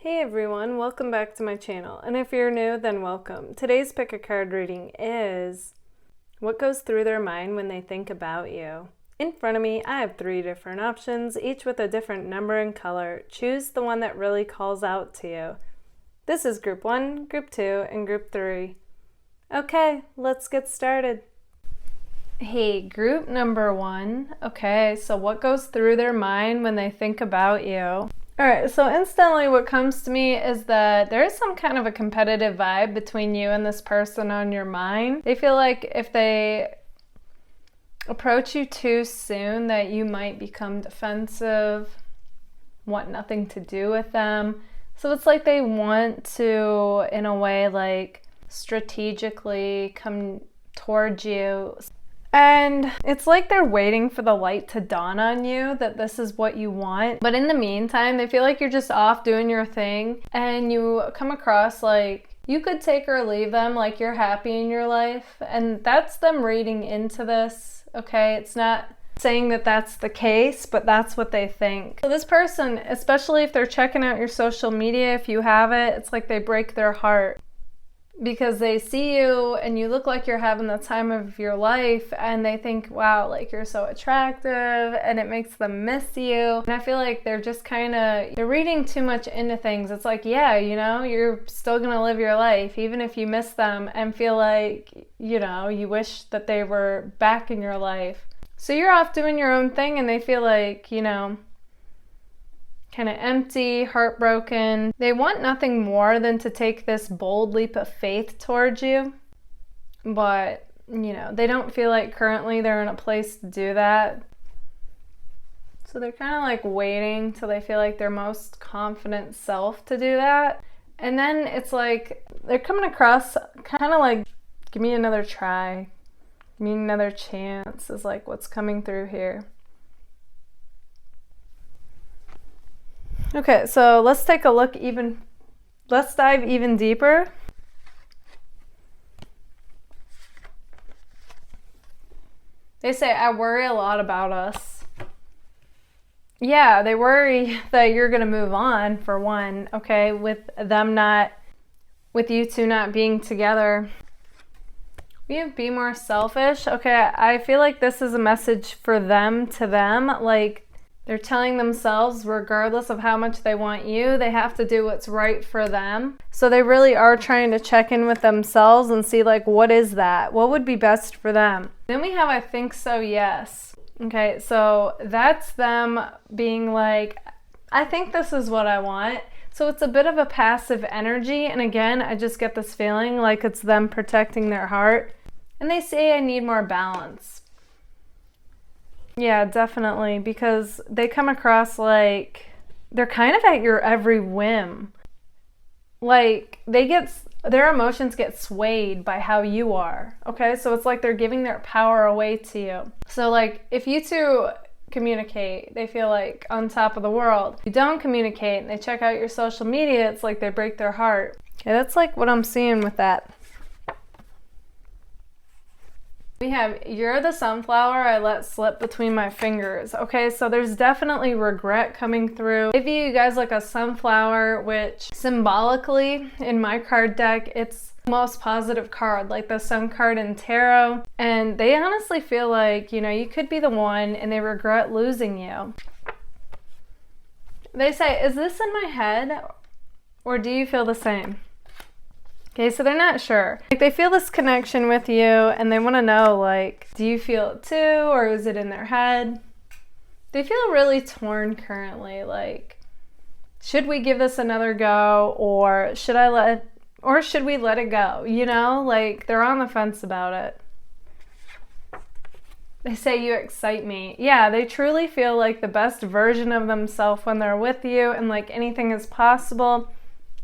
Hey everyone, welcome back to my channel, and if you're new, then welcome. Today's pick a card reading is what goes through their mind when they think about you. In front of me, I have 3 different options, each with a different number and color. Choose the one that really calls out to you. This is group 1, group 2, and group 3. Okay, let's get started. Hey, group number 1. Okay, so what goes through their mind when they think about you? Alright, so instantly what comes to me is that there is some kind of a competitive vibe between you and this person on your mind. They feel like if they approach you too soon that you might become defensive, want nothing to do with them. So it's like they want to, in a way, like strategically come towards you. And it's like they're waiting for the light to dawn on you that this is what you want. But in the meantime, they feel like you're just off doing your thing and you come across like you could take or leave them, like you're happy in your life. And that's them reading into this, okay? It's not saying that that's the case, but that's what they think. So this person, especially if they're checking out your social media, if you have it, it's like they break their heart. Because they see you and you look like you're having the time of your life and they think, wow, like you're so attractive, and it makes them miss you. And I feel like they're just they're reading too much into things. It's like, yeah, you know, you're still gonna live your life even if you miss them and feel like, you know, you wish that they were back in your life. So you're off doing your own thing and they feel like, you know, kind of empty, heartbroken. They want nothing more than to take this bold leap of faith towards you. But, you know, they don't feel like currently they're in a place to do that. So they're kind of like waiting till they feel like their most confident self to do that. And then it's like they're coming across kind of like, give me another try. Give me another chance is like what's coming through here. Okay, so let's take a look let's dive even deeper. They say, I worry a lot about us. Yeah, they worry that you're going to move on, for one, okay, with you two not being together. Be more selfish. Okay, I feel like this is a message for them to them, like, they're telling themselves, regardless of how much they want you, they have to do what's right for them. So they really are trying to check in with themselves and see, like, what is that? What would be best for them? Then we have, I think so, yes. Okay, so that's them being like, I think this is what I want. So it's a bit of a passive energy. And again, I just get this feeling like it's them protecting their heart. And they say, I need more balance. Yeah, definitely, because they come across like they're kind of at your every whim. Like their emotions get swayed by how you are. Okay, so it's like they're giving their power away to you. So like if you two communicate, they feel like on top of the world. If you don't communicate and they check out your social media, it's like they break their heart. Okay, that's like what I'm seeing with that. We have, you're the sunflower I let slip between my fingers. Okay, so there's definitely regret coming through. Maybe you guys like a sunflower, which symbolically in my card deck, it's the most positive card, like the sun card in tarot. And they honestly feel like, you know, you could be the one and they regret losing you. They say, is this in my head or do you feel the same? Okay, so they're not sure. Like they feel this connection with you and they want to know, like, do you feel it too, or is it in their head? They feel really torn currently, like, should we give this another go, or should we let it go? You know, like they're on the fence about it. They say you excite me. Yeah, they truly feel like the best version of themselves when they're with you and like anything is possible.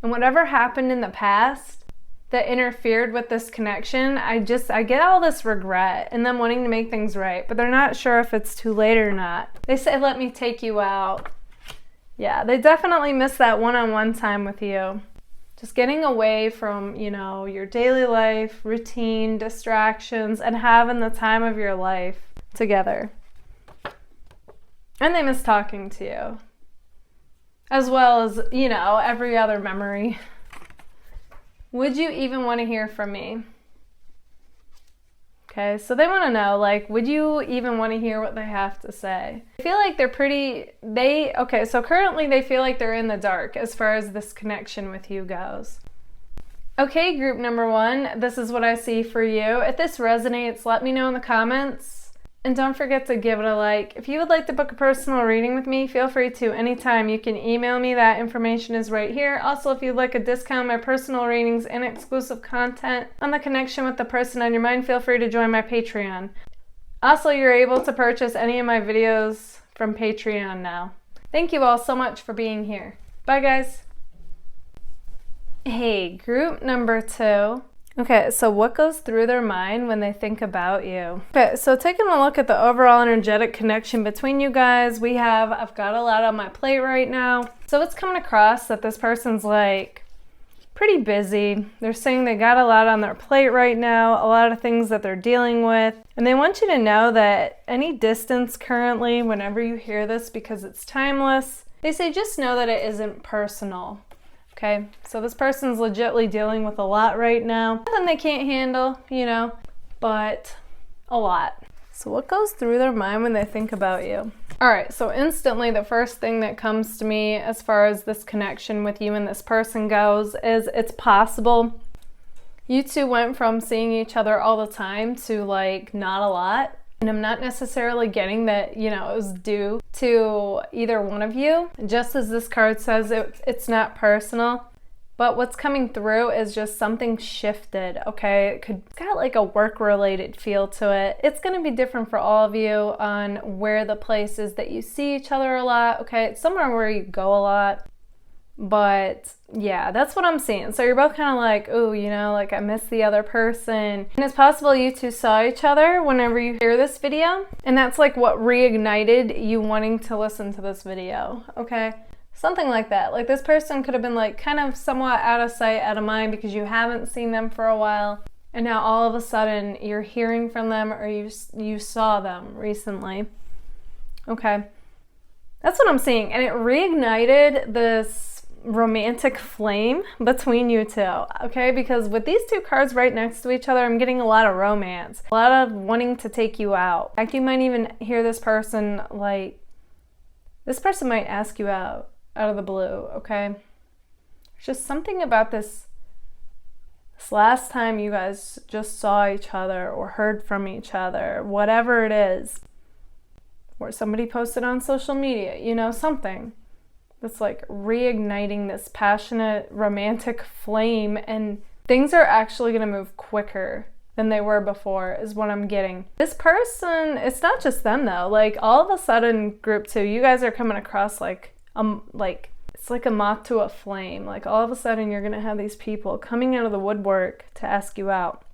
And whatever happened in the past that interfered with this connection, I get all this regret and them wanting to make things right, but they're not sure if it's too late or not. They say, let me take you out. Yeah, they definitely miss that one-on-one time with you. Just getting away from, you know, your daily life, routine, distractions, and having the time of your life together. And they miss talking to you. as well as, you know, every other memory. Would you even want to hear from me? Okay, so they want to know, like, would you even want to hear what they have to say? I feel like they're okay, so currently they feel like they're in the dark as far as this connection with you goes. Okay, group number 1, this is what I see for you. If this resonates, let me know in the comments. And don't forget to give it a like. If you would like to book a personal reading with me, feel free to anytime. You can email me. That information is right here. Also, if you'd like a discount on my personal readings and exclusive content on the connection with the person on your mind, feel free to join my Patreon. Also, you're able to purchase any of my videos from Patreon now. Thank you all so much for being here. Bye, guys. Hey, group number 2. Okay, so what goes through their mind when they think about you? Okay, so taking a look at the overall energetic connection between you guys, I've got a lot on my plate right now. So it's coming across that this person's like pretty busy. They're saying they got a lot on their plate right now, a lot of things that they're dealing with. And they want you to know that any distance currently, whenever you hear this, because it's timeless, they say just know that it isn't personal. Okay, so this person's legitimately dealing with a lot right now. Nothing they can't handle, you know, but a lot. So what goes through their mind when they think about you? All right, so instantly the first thing that comes to me as far as this connection with you and this person goes is it's possible you two went from seeing each other all the time to like not a lot. And I'm not necessarily getting that, you know, it was due to either one of you. Just as this card says, it's not personal. But what's coming through is just something shifted, okay? It's got like a work-related feel to it. It's going to be different for all of you on where the place is that you see each other a lot, okay? It's somewhere where you go a lot. But yeah, that's what I'm seeing. So you're both kind of like, oh, you know, like I miss the other person. And it's possible you two saw each other whenever you hear this video. And that's like what reignited you wanting to listen to this video, okay? Something like that. Like this person could have been like kind of somewhat out of sight, out of mind because you haven't seen them for a while. And now all of a sudden you're hearing from them or you saw them recently. Okay. That's what I'm seeing. And it reignited this romantic flame between you two, okay? Because with these two cards right next to each other, I'm getting a lot of romance, a lot of wanting to take you out. In fact, you might even hear this person like, this person might ask you out of the blue, okay? There's just something about this last time you guys just saw each other or heard from each other, whatever it is, or somebody posted on social media, you know, something that's like reigniting this passionate romantic flame, and things are actually going to move quicker than they were before is what I'm getting. This person, it's not just them though, like all of a sudden group 2, you guys are coming across like it's like a moth to a flame. Like all of a sudden you're going to have these people coming out of the woodwork to ask you out.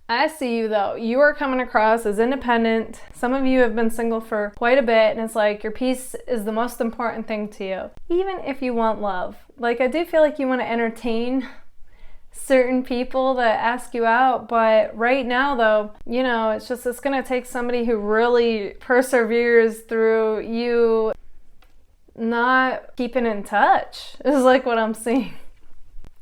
I see you though. You are coming across as independent. Some of you have been single for quite a bit, and it's like your peace is the most important thing to you. Even if you want love. Like I do feel like you want to entertain certain people that ask you out, but right now though, you know, it's going to take somebody who really perseveres through you not keeping in touch is like what I'm seeing.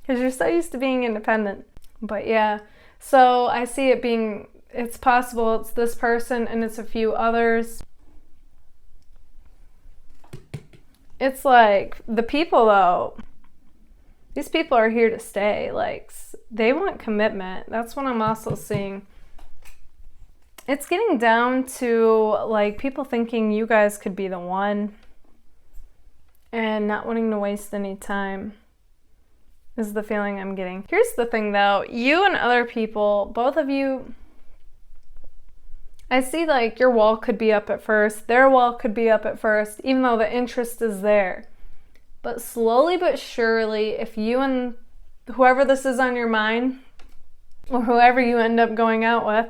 Because you're so used to being independent. But yeah. So I see it being, it's possible it's this person and it's a few others. It's like the people though, these people are here to stay. Like they want commitment. That's what I'm also seeing. It's getting down to like people thinking you guys could be the one and not wanting to waste any time. Is the feeling I'm getting. Here's the thing though, you and other people, both of you, I see like your wall could be up at first, their wall could be up at first, even though the interest is there. But slowly but surely, if you and whoever this is on your mind, or whoever you end up going out with,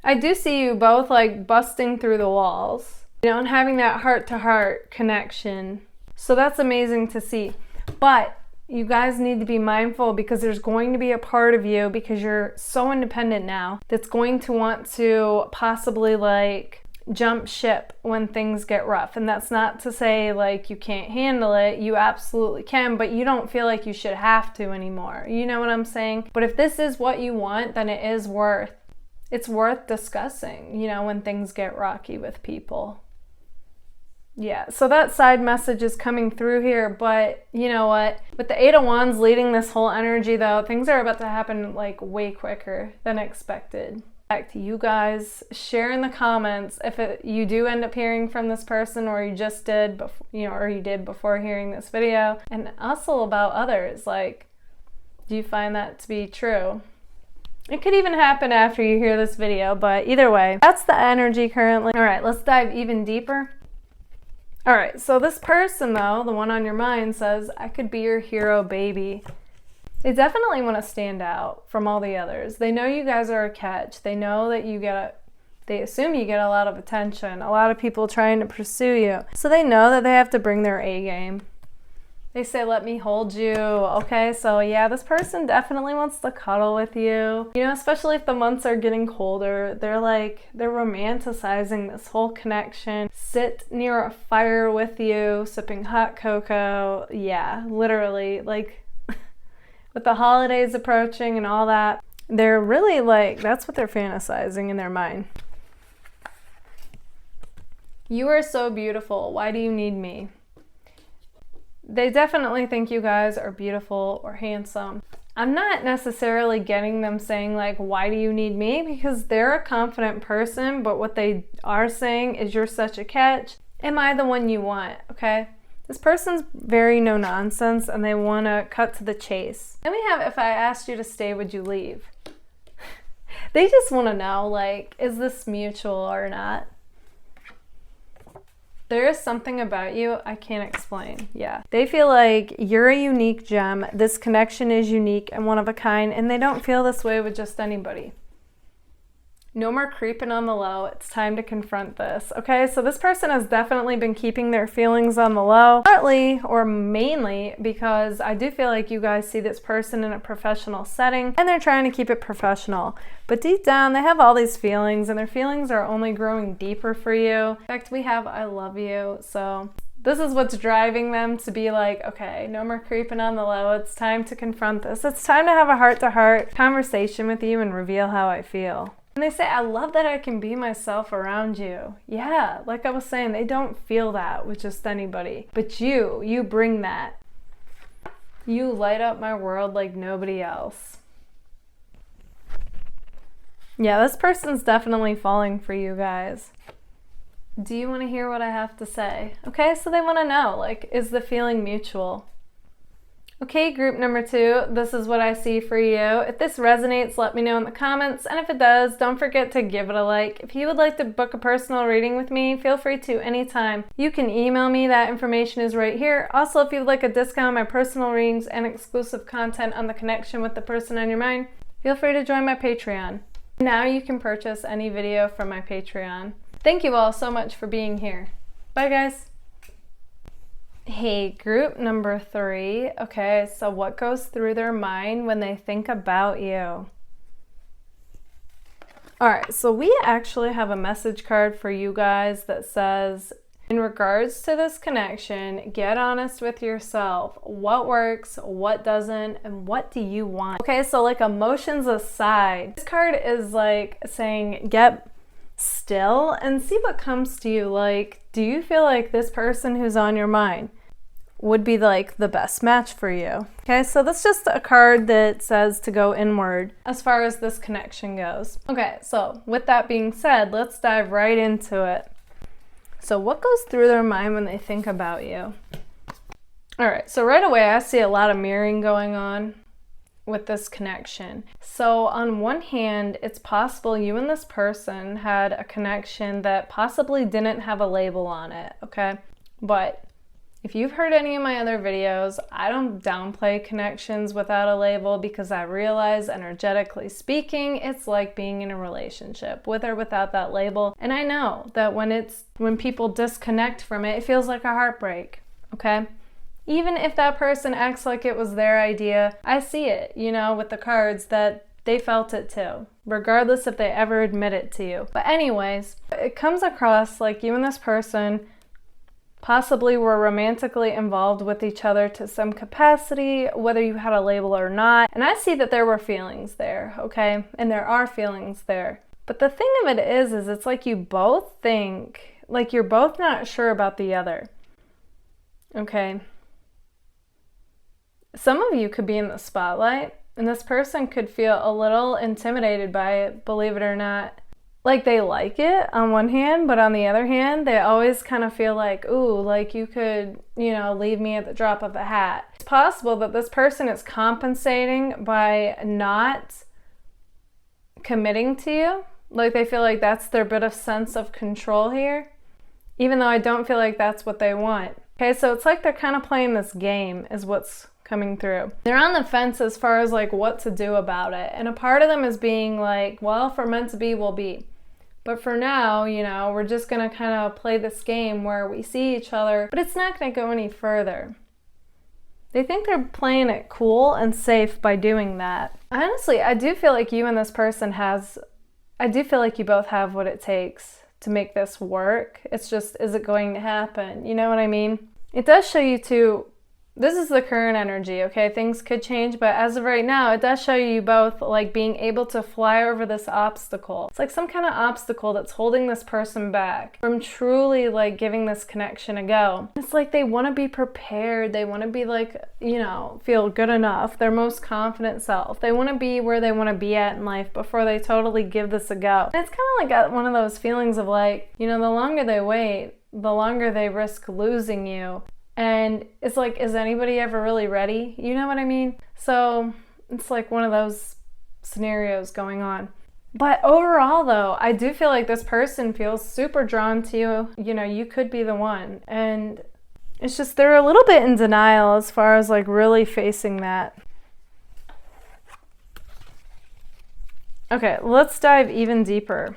I do see you both like busting through the walls, you know, and having that heart-to-heart connection. So that's amazing to see. But you guys need to be mindful because there's going to be a part of you, because you're so independent now, that's going to want to possibly like jump ship when things get rough. And that's not to say like you can't handle it. You absolutely can, but you don't feel like you should have to anymore. You know what I'm saying? But if this is what you want, then it's worth discussing, you know, when things get rocky with people. Yeah, so that side message is coming through here, but you know what? With the Eight of Wands leading this whole energy though, things are about to happen like way quicker than expected. Back to you guys, share in the comments if you do end up hearing from this person, or you just did before, you know, or you did before hearing this video, and also about others. Like, do you find that to be true? It could even happen after you hear this video, but either way, that's the energy currently. All right, let's dive even deeper. All right, so this person though, the one on your mind, says, I could be your hero, baby. They definitely want to stand out from all the others. They know you guys are a catch. They know that they assume you get a lot of attention, a lot of people trying to pursue you. So they know that they have to bring their A game. They say, let me hold you. Okay, so yeah, this person definitely wants to cuddle with you. You know, especially if the months are getting colder, they're romanticizing this whole connection. Sit near a fire with you, sipping hot cocoa. Yeah, literally, like with the holidays approaching and all that, they're really like, that's what they're fantasizing in their mind. You are so beautiful. Why do you need me? They definitely think you guys are beautiful or handsome. I'm not necessarily getting them saying like, why do you need me? Because they're a confident person, but what they are saying is, you're such a catch. Am I the one you want? Okay. This person's very no nonsense and they want to cut to the chase. Then we have, if I asked you to stay, would you leave? They just want to know, like, is this mutual or not? There is something about you I can't explain. Yeah. They feel like you're a unique gem. This connection is unique and one of a kind, and they don't feel this way with just anybody. No more creeping on the low. It's time to confront this. Okay, so this person has definitely been keeping their feelings on the low, partly or mainly because I do feel like you guys see this person in a professional setting and they're trying to keep it professional. But deep down, they have all these feelings and their feelings are only growing deeper for you. In fact, we have I love you. So this is what's driving them to be like, okay, no more creeping on the low. It's time to confront this. It's time to have a heart-to-heart conversation with you and reveal how I feel. And they say, I love that I can be myself around you. Yeah, like I was saying, they don't feel that with just anybody. But you bring that. You light up my world like nobody else. Yeah, this person's definitely falling for you guys. Do you want to hear what I have to say? Okay, so they want to know, like, is the feeling mutual? Okay, group number 2, this is what I see for you. If this resonates, let me know in the comments. And if it does, don't forget to give it a like. If you would like to book a personal reading with me, feel free to anytime. You can email me. That information is right here. Also, if you would like a discount on my personal readings and exclusive content on the connection with the person on your mind, feel free to join my Patreon. Now you can purchase any video from my Patreon. Thank you all so much for being here. Bye, guys. Hey, group number 3. Okay, so what goes through their mind when they think about you? All right, so we actually have a message card for you guys that says, in regards to this connection, get honest with yourself. What works, what doesn't, and what do you want? Okay, so like emotions aside, this card is like saying, get still and see what comes to you. Like, do you feel like this person who's on your mind would be like the best match for you? Okay, so that's just a card that says to go inward as far as this connection goes. Okay, so with that being said, let's dive right into it. So what goes through their mind when they think about you? All right, so right away I see a lot of mirroring going on with this connection. So on one hand, it's possible you and this person had a connection that possibly didn't have a label on it, okay? But if you've heard any of my other videos, I don't downplay connections without a label because I realize, energetically speaking, it's like being in a relationship with or without that label. And I know that when people disconnect from it, it feels like a heartbreak, okay? Even if that person acts like it was their idea, I see it, you know, with the cards that they felt it too, regardless if they ever admit it to you. But anyways, it comes across like you and this person possibly were romantically involved with each other to some capacity, whether you had a label or not. And I see that there were feelings there, okay? And there are feelings there. But the thing of it is it's like you both think, like you're both not sure about the other, okay? Some of you could be in the spotlight, and this person could feel a little intimidated by it, believe it or not. Like they like it on one hand, but on the other hand, they always kind of feel like, ooh, like you could, you know, leave me at the drop of a hat. It's possible that this person is compensating by not committing to you. Like they feel like that's their bit of sense of control here, even though I don't feel like that's what they want. Okay, so it's like they're kind of playing this game is what's coming through. They're on the fence as far as like what to do about it. And a part of them is being like, well, if we're meant to be, we'll be. But for now, you know, we're just going to kind of play this game where we see each other, but it's not going to go any further. They think they're playing it cool and safe by doing that. Honestly, I do feel like you and this person I do feel like you both have what it takes to make this work. It's just, is it going to happen? You know what I mean? It does show you too. This is the current energy, okay? Things could change, but as of right now, it does show you both like being able to fly over this obstacle. It's like some kind of obstacle that's holding this person back from truly like giving this connection a go. It's like they want to be prepared. They want to be like, you know, feel good enough, their most confident self. They want to be where they want to be at in life before they totally give this a go. And it's kind of like one of those feelings of like, you know, the longer they wait, the longer they risk losing you. And it's like, is anybody ever really ready? You know what I mean? So it's like one of those scenarios going on. But overall though, I do feel like this person feels super drawn to you. You know, you could be the one. And it's just they're a little bit in denial as far as like really facing that. Okay, let's dive even deeper.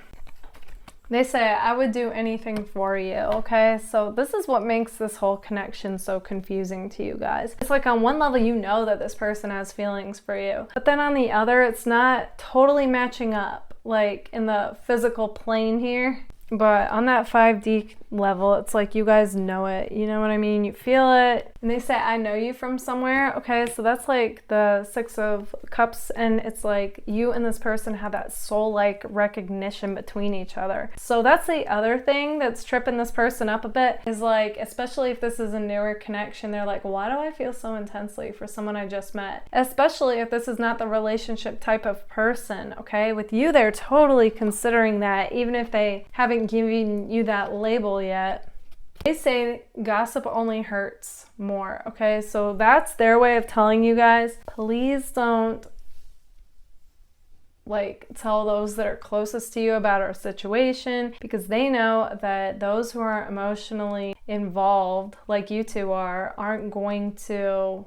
They say, I would do anything for you, okay? So this is what makes this whole connection so confusing to you guys. It's like on one level, you know that this person has feelings for you. But then on the other, it's not totally matching up, like in the physical plane here. But on that 5D level, it's like you guys know it. You know what I mean? You feel it. And they say, I know you from somewhere. Okay, so that's like the 6 of Cups. And it's like you and this person have that soul-like recognition between each other. So that's the other thing that's tripping this person up a bit is like, especially if this is a newer connection, they're like, why do I feel so intensely for someone I just met? Especially if this is not the relationship type of person, okay? With you, they're totally considering that, even if they haven't giving you that label yet. They say gossip only hurts more, okay? So that's their way of telling you guys, please don't like tell those that are closest to you about our situation, because they know that those who are emotionally involved, like you two are, aren't going to,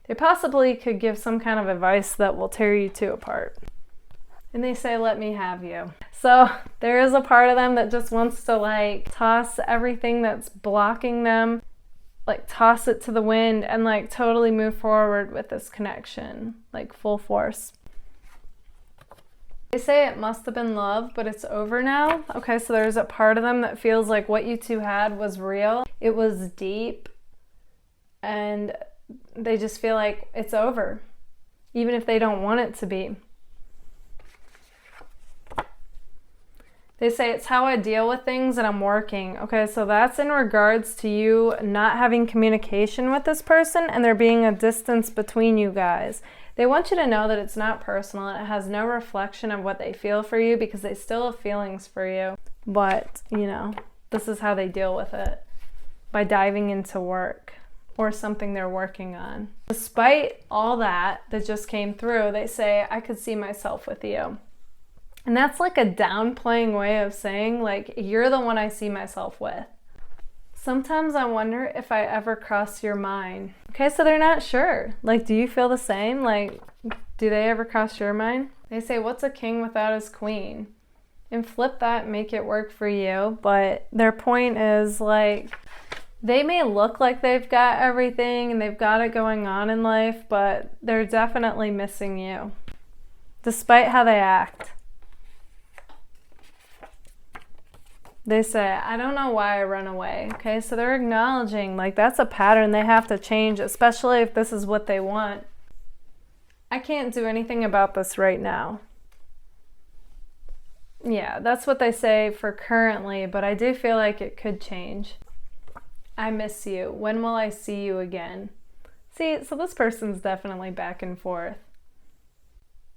they possibly could give some kind of advice that will tear you two apart. And they say, let me have you. So there is a part of them that just wants to like toss everything that's blocking them, like toss it to the wind and like totally move forward with this connection, like full force. They say it must have been love, but it's over now. Okay, so there's a part of them that feels like what you two had was real. It was deep. And they just feel like it's over, even if they don't want it to be. They say it's how I deal with things and I'm working. Okay, so that's in regards to you not having communication with this person and there being a distance between you guys. They want you to know that it's not personal and it has no reflection of what they feel for you, because they still have feelings for you. But, you know, this is how they deal with it, by diving into work or something they're working on. Despite all that just came through, they say, I could see myself with you. And that's like a downplaying way of saying, like, you're the one I see myself with. Sometimes I wonder if I ever cross your mind. Okay, so they're not sure. Like, do you feel the same? Like, do they ever cross your mind? They say, what's a king without his queen? And flip that, make it work for you. But their point is, like, they may look like they've got everything and they've got it going on in life, but they're definitely missing you. despite how they act. They say, I don't know why I run away. Okay, so they're acknowledging, like, that's a pattern they have to change, especially if this is what they want. I can't do anything about this right now. Yeah, that's what they say for currently, but I do feel like it could change. I miss you. When will I see you again? See, so this person's definitely back and forth.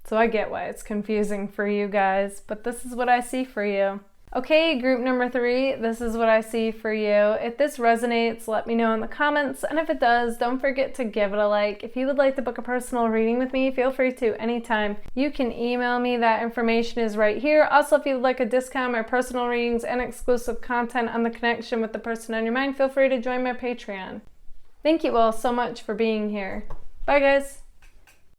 So I get why it's confusing for you guys, but this is what I see for you. Okay, group number 3, this is what I see for you. If this resonates, let me know in the comments, and if it does, don't forget to give it a like. If you would like to book a personal reading with me, feel free to anytime. You can email me, that information is right here. Also, if you would like a discount, my personal readings, and exclusive content on the connection with the person on your mind, feel free to join my Patreon. Thank you all so much for being here. Bye, guys.